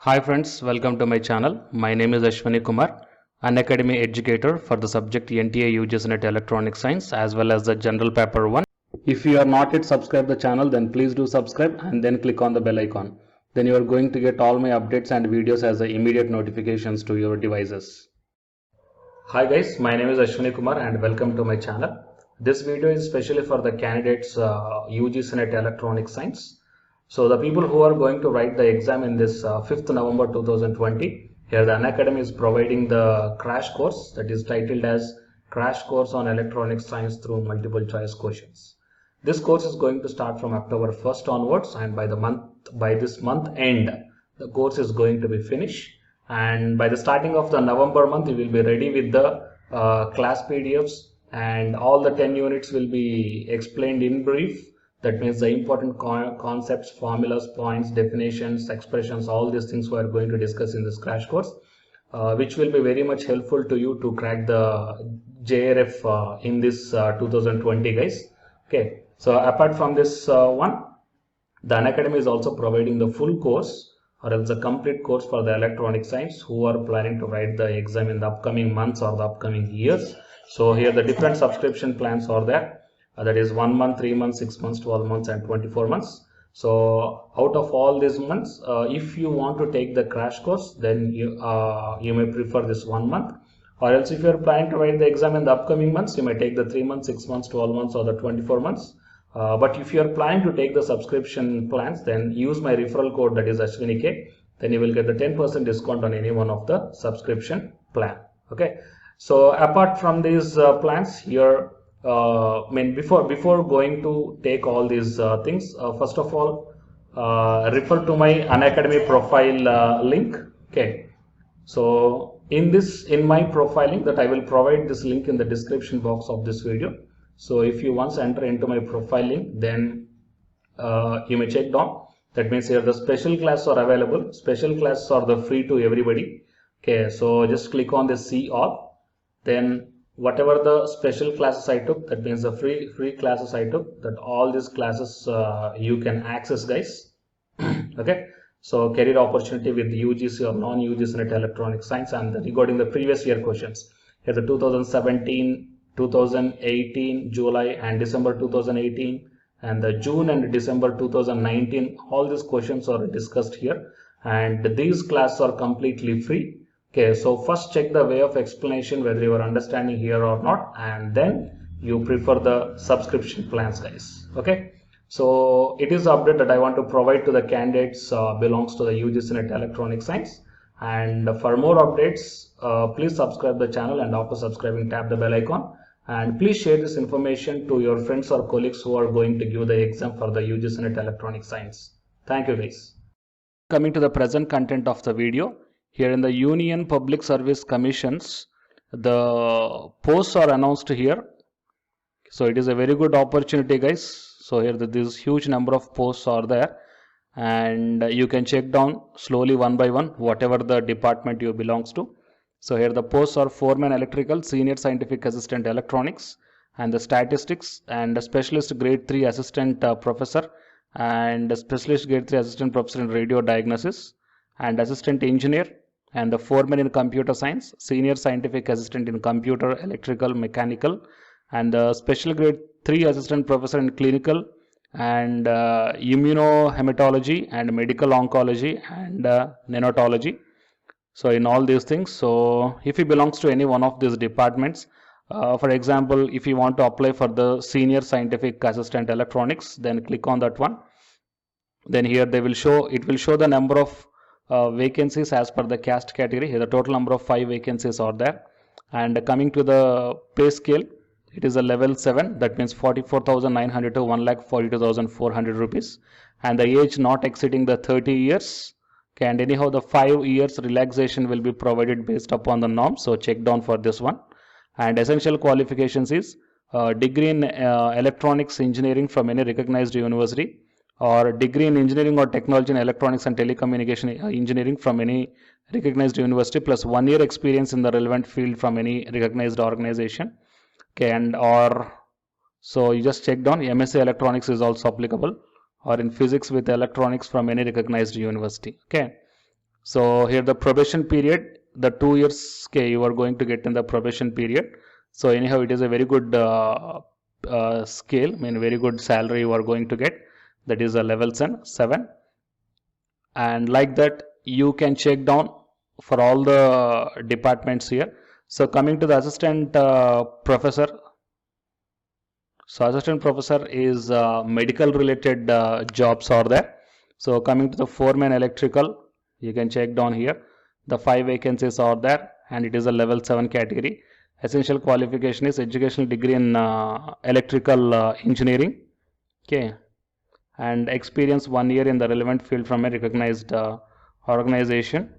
Hi friends, welcome to my channel. My name is Ashwani Kumar, an academy educator for the subject NTA UGC NET Electronic Science as well as the General Paper 1. If you are not yet subscribed the channel, then please do subscribe and then click on the bell icon. Then you are going to get all my updates and videos as the immediate notifications to your devices. Hi guys, my name is Ashwani Kumar and welcome to my channel. This video is specially for the candidates UGC NET Electronic Science. So the people who are going to write the exam in this 5th November 2020, here the Unacademy is providing the crash course that is titled as Crash Course on Electronic Science through Multiple Choice Questions. This course is going to start from October 1st onwards, and by this month end, the course is going to be finished. And by the starting of the November month, you will be ready with the class PDFs, and all the 10 units will be explained in brief. That means the important concepts, formulas, points, definitions, expressions, all these things we are going to discuss in this crash course, which will be very much helpful to you to crack the JRF in this 2020, guys. Okay, so apart from this one, the Unacademy is also providing the full course or else a complete course for the electronic science who are planning to write the exam in the upcoming months or the upcoming years. So here the different subscription plans are there. That is 1 month, 3 months, 6 months, 12 months and 24 months. So out of all these months, if you want to take the crash course, then you may prefer this 1 month, or else if you are planning to write the exam in the upcoming months, you may take the 3 months, 6 months, 12 months or the 24 months. But if you are planning to take the subscription plans, then use my referral code, that is AshwiniK. Then you will get the 10% discount on any one of the subscription plan. Okay. So apart from these plans here, before going to take all these things, first of all, refer to my Unacademy profile link. Okay, so in my profile link, that I will provide this link in the description box of this video. So if you once enter into my profile link, then you may check down. That means here the special classes are available. Special classes are the free to everybody. Okay, so just click on the see all. Then whatever the special classes I took, that means the free classes I took, that all these classes you can access, guys. Okay, so career opportunity with UGC or non-UGC NET Electronic Science, and regarding the previous year questions, here the 2017, 2018 July and December 2018, and the June and December 2019, all these questions are discussed here, and these classes are completely free. Okay, so first check the way of explanation whether you are understanding here or not, and then you prefer the subscription plans, guys. Okay, so it is the update that I want to provide to the candidates belongs to the UGC NET Electronic Science. And for more updates, please subscribe the channel, and after subscribing tap the bell icon, and please share this information to your friends or colleagues who are going to give the exam for the UGC NET Electronic Science. Thank you, guys. Coming to the present content of the video. Here in the Union Public Service Commissions, the posts are announced here. So it is a very good opportunity, guys. So here this huge number of posts are there, and you can check down slowly one by one whatever the department you belongs to. So here the posts are foreman electrical, senior scientific assistant electronics, and the statistics, and the specialist grade 3 assistant professor, and the specialist grade 3 assistant professor in radio diagnosis, and assistant engineer, and the foreman in computer science, senior scientific assistant in computer, electrical, mechanical, and the special grade 3 assistant professor in clinical and immunohematology and medical oncology and neonatology. So in all these things, so if he belongs to any one of these departments, for example, if you want to apply for the senior scientific assistant electronics, then click on that one. Then here it will show the number of vacancies as per the caste category. Here the total number of 5 vacancies are there, and coming to the pay scale, it is a level 7, that means 44,900 to 1,42,400 rupees, and the age not exceeding the 30 years. Okay, and anyhow the 5 years relaxation will be provided based upon the norm, so check down for this one. And essential qualifications is degree in electronics engineering from any recognized university, or degree in engineering or technology in electronics and telecommunication engineering from any recognized university, plus 1 year experience in the relevant field from any recognized organization. Okay, and or so you just check down MSc electronics is also applicable, or in physics with electronics from any recognized university. Okay, So here the probation period, the 2 years, okay, you are going to get in the probation period. So anyhow, it is a very good scale, I mean very good salary you are going to get. That is a level 7. And like that, you can check down for all the departments here. So coming to the assistant professor. So assistant professor is medical related jobs are there. So coming to the foreman electrical, you can check down here. The 5 vacancies are there and it is a level 7 category. Essential qualification is educational degree in electrical engineering. Okay. And experience 1 year in the relevant field from a recognized organization.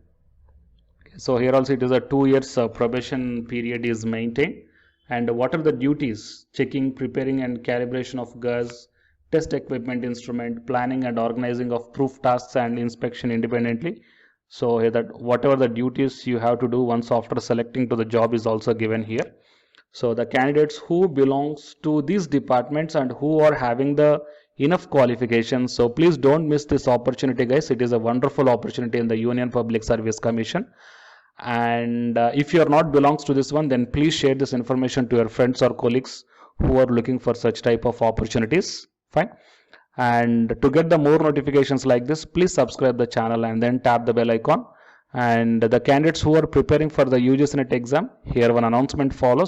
So here also it is a 2 years probation period is maintained. And what are the duties? Checking, preparing and calibration of gas, test equipment instrument, planning and organizing of proof tasks and inspection independently. So here that whatever the duties you have to do once after selecting to the job is also given here. So the candidates who belongs to these departments and who are having the enough qualifications. So please don't miss this opportunity, guys. It is a wonderful opportunity in the Union Public Service Commission. And if you are not belongs to this one, then please share this information to your friends or colleagues who are looking for such type of opportunities. Fine. And to get the more notifications like this, please subscribe the channel and then tap the bell icon. And the candidates who are preparing for the UGC NET exam, here one announcement follows.